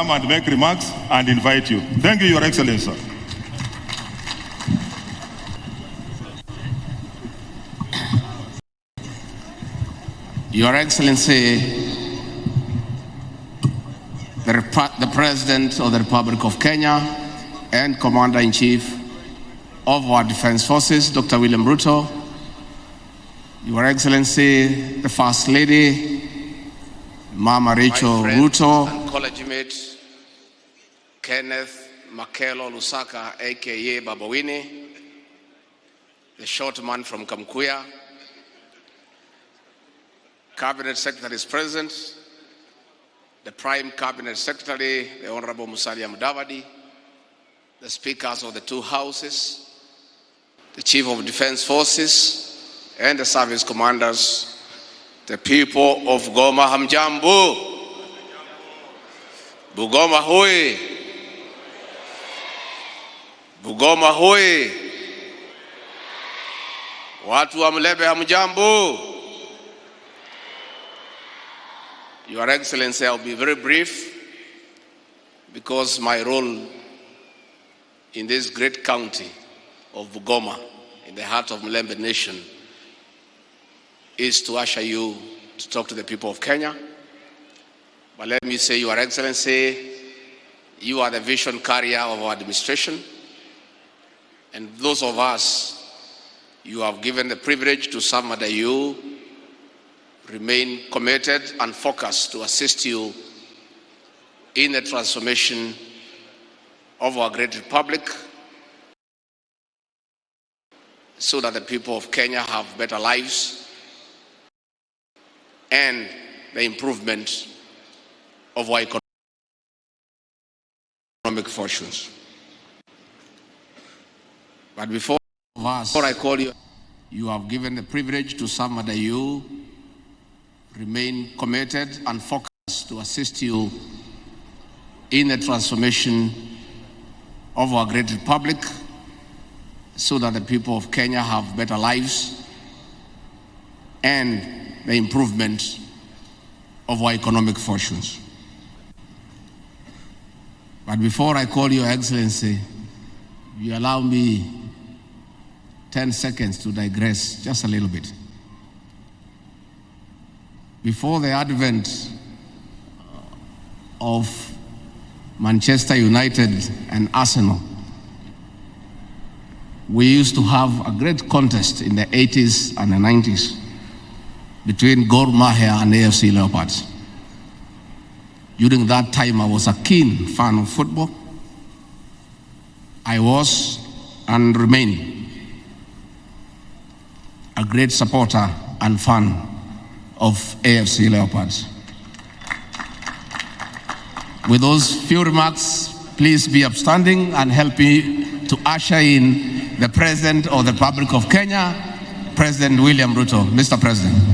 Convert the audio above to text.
come and make remarks and invite you. Thank you, Your Excellency, sir. Your Excellency, the President of the Republic of Kenya and Commander-in-Chief of our Defense Forces, Dr. William Ruto, Your Excellency, the First Lady, Mama Rachel Ruto, and college mate Kenneth Makelo Lusaka, aka Babawini, the short man from Kamkuya, Cabinet Secretaries present, the Prime Cabinet Secretary, the Honorable Musalia Mudavadi, the Speakers of the two Houses, the Chief of Defense Forces, and the Service Commanders, the people of Goma, hamjambo. Bungoma hoi. Bungoma hoi. Watu wa Mlebe hamjambo. Your Excellency, I'll be very brief because my role in this great county of Bungoma, in the heart of Mlembe Nation, is to usher you to talk to the people of Kenya. But let me say, Your Excellency, you are the vision carrier of our administration, and those of us you have given the privilege to serve under you remain committed and focused to assist you in the transformation of our great republic so that the people of Kenya have better lives and the improvement of our economic fortunes. But before I call you, you have given the privilege to serve under you, remain committed and focused to assist you in the transformation of our great republic so that the people of Kenya have better lives and the improvement of our economic fortunes. But before I call Your Excellency, you allow me 10 seconds to digress just a little bit. Before the advent of Manchester United and Arsenal, we used to have a great contest in the 80s and the 90s between Gor Mahia and AFC Leopards. During that time, I was a keen fan of football. I was and remain a great supporter and fan of AFC Leopards. With those few remarks, please be upstanding and help me to usher in the President of the Republic of Kenya, President William Ruto. Mr. President.